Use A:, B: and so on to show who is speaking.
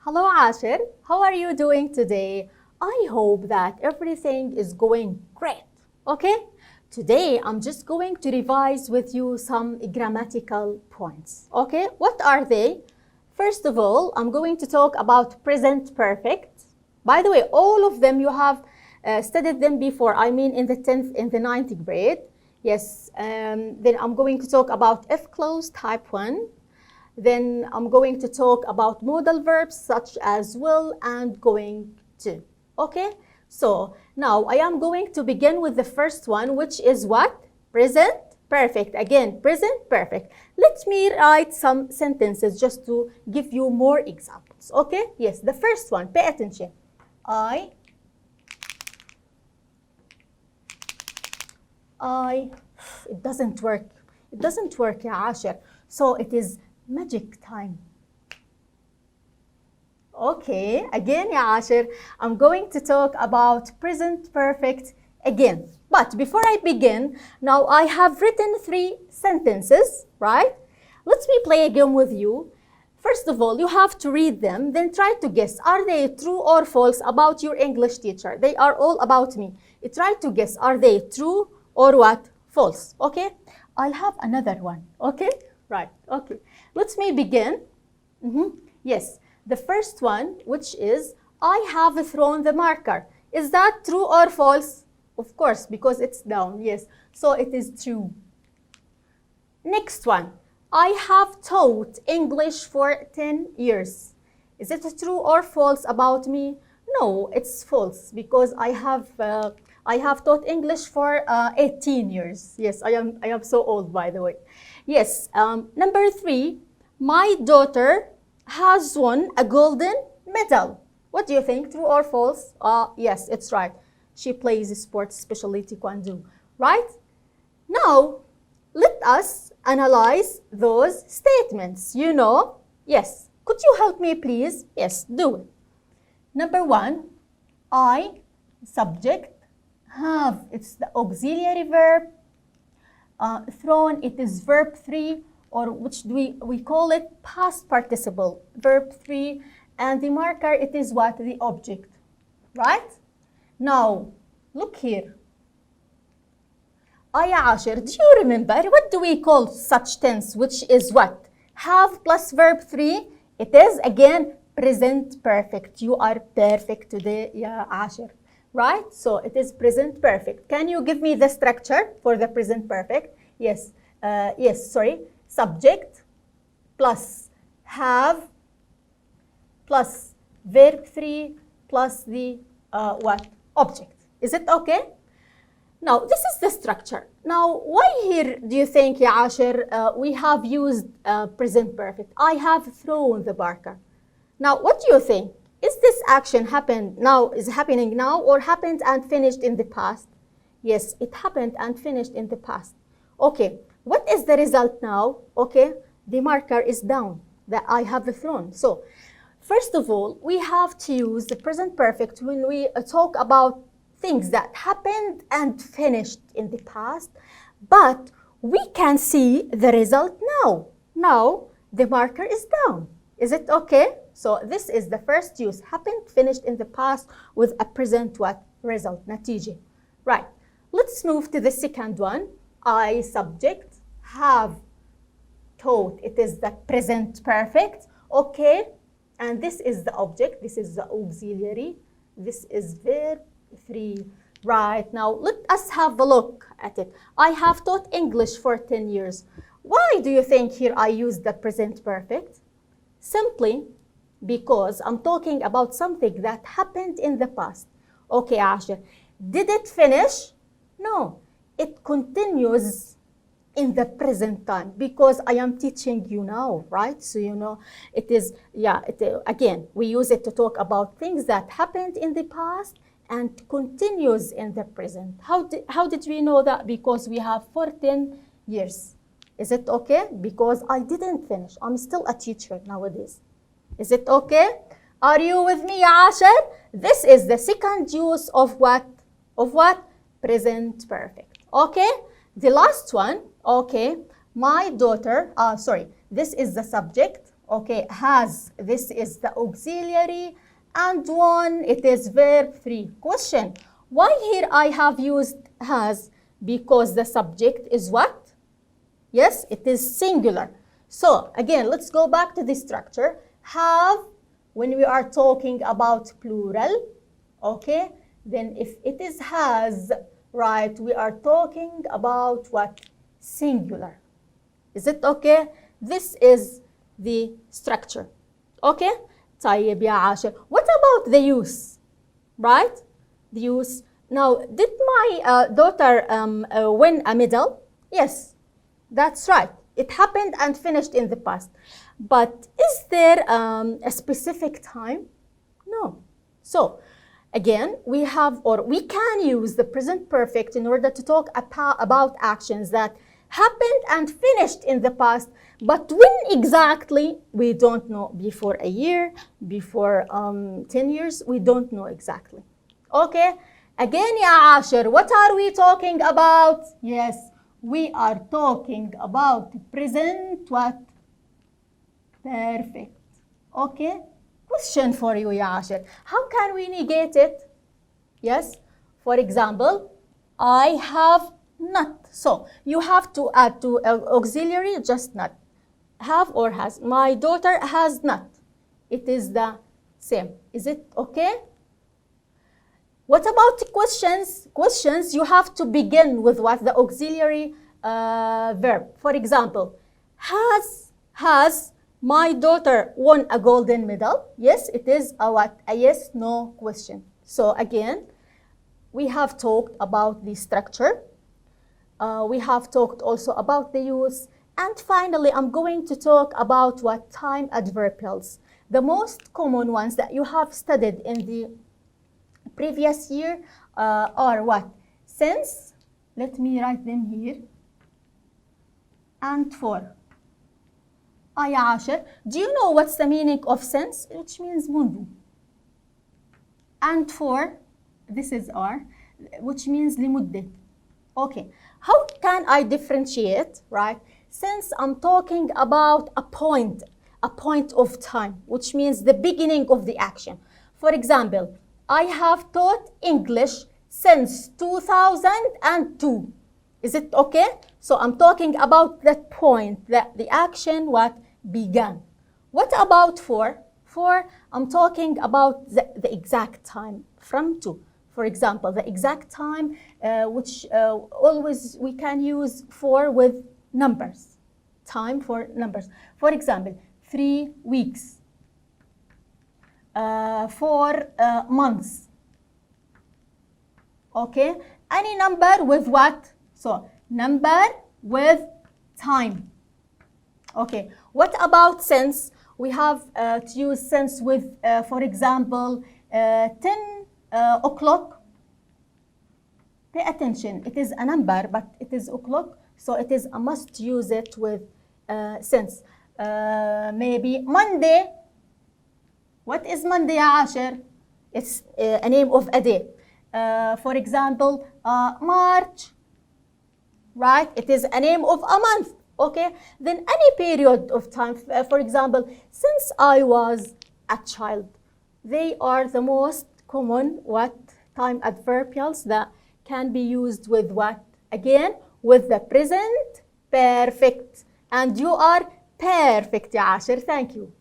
A: Hello, Ashir. How are you doing today? I hope that everything is going great. Okay? Today, I'm just going to revise with you some grammatical points. Okay? What are they? First of all, I'm going to talk about present perfect. By the way, all of them you have studied them before. I mean in the 10th, in the 9th grade. Yes. Then I'm going to talk about if clause type 1. Then I'm going to talk about modal verbs such as will and going to. Okay? So now I am going to begin with the first one, which is what? Present perfect. Again, present perfect. Let me write some sentences just to give you more examples. Okay? Yes, the first one, pay attention. It doesn't work. It doesn't work, ya Ashir. So it is magic time. Okay, again, ya Ashir, I'm going to talk about present perfect again. But before I begin, now I have written 3 sentences, right? Let me play a game with you. First of all, you have to read them, then try to guess, are they true or false about your English teacher? They are all about me. Try to guess, are they true or what? False, okay? I'll have another one, okay? Right, okay. Let me begin. Yes, the first one, which is, I have thrown the marker. Is that true or false? Of course, because it's down, yes. So it is true. Next one, I have taught English for 10 years. Is it true or false about me? No, it's false, because I have taught English for 18 years. Yes, I am so old, by the way. Yes, number 3, my daughter has won a golden medal. What do you think, true or false? Yes, it's right. She plays sports, especially Taekwondo, right? Now, let us analyze those statements. You know, yes. Could you help me, please? Yes, do it. Number 1, I, subject, have, it's the auxiliary verb. Thrown, it is verb 3, or which we call it past participle, verb 3. And the marker, it is what? The object, right? Now, look here. Ashir, do you remember, what do we call such tense, which is what? Have plus verb 3. It is, again, present perfect. You are perfect today, ya Ashir. Right? So it is present perfect. Can you give me the structure for the present perfect? Yes. Subject plus have plus verb 3 plus the what? Object. Is it okay? Now, this is the structure. Now, why here do you think, ya Ashir, we have used present perfect? I have thrown the marker. Now, what do you think? Is this action happened now, is happening now, or happened and finished in the past? Yes, it happened and finished in the past. Okay, what is the result now? Okay, the marker is down, that I have thrown. So, first of all, we have to use the present perfect when we talk about things that happened and finished in the past, but we can see the result now. Now, the marker is down. Is it okay? So this is the first use, happened, finished in the past with a present what? Result, natija. Right, let's move to the second one. I, subject, have taught. It is the present perfect, okay? And this is the object, this is the auxiliary, this is verb 3. Right, now let us have a look at it. I have taught English for 10 years. Why do you think here I use the present perfect? Simply because I'm talking about something that happened in the past. Okay, Ashir. Did it finish? No. It continues in the present time because I am teaching you now, right? So, you know, it is, again, we use it to talk about things that happened in the past and continues in the present. How did we know that? Because we have 14 years. Is it okay? Because I didn't finish. I'm still a teacher nowadays. Is it okay? Are you with me, Ashir? This is the second use of what? Of what? Present perfect. Okay? The last one, okay. My daughter, this is the subject, Okay, has, this is the auxiliary, and one, it is verb 3. Question, why here I have used has? Because the subject is what? Yes, it is singular. So again, let's go back to the structure. Have, when we are talking about plural, okay, then if it is has, right, we are talking about what? Singular. Is it okay? This is the structure. Okay? طيب يا عاشر. What about the use? Right? The use. Now, did my daughter win a medal? Yes, that's right. It happened and finished in the past. But is there a specific time? No. So, again, we have, or we can use the present perfect in order to talk about actions that happened and finished in the past, but when exactly, we don't know. Before a year, before 10 years, we don't know exactly. Okay? Again, ya Ashir, what are we talking about? Yes, we are talking about present what? Perfect. Okay? Question for you, ya Ashir. How can we negate it? Yes? For example, I have not. So you have to add to auxiliary just not. Have or has. My daughter has not. It is the same. Is it okay? What about questions? Questions, you have to begin with what? The auxiliary verb. For example, has my daughter won a golden medal? Yes, it is a what? A yes, no question. So again, we have talked about the structure. We have talked also about the use. And finally, I'm going to talk about what? Time adverbials. The most common ones that you have studied in the previous year are what? Since, let me write them here, and for. يا عاشر, do you know what's the meaning of since? Which means منذ. And for, this is R, which means لمدة. Okay, how can I differentiate, right? Since I'm talking about a point of time, which means the beginning of the action. For example, I have taught English since 2002. Is it okay? So I'm talking about that point, that the action what began. What about for? For, I'm talking about the exact time, from to. For example, the exact time, which always we can use for with numbers. Time for numbers. For example, 3 weeks. 4 months. Okay? Any number with what? So, number with time. Okay. What about since? We have to use since with, for example, 10 o'clock. Pay attention. It is a number, but it is o'clock. So, it is a must use it with since. Maybe Monday. What is Monday, ya Ashir? It's a name of a day. For example, March, right? It is a name of a month, okay? Then any period of time, for example, since I was a child. They are the most common what? Time adverbials that can be used with what? Again, with the present perfect. And you are perfect, ya Ashir. Thank you.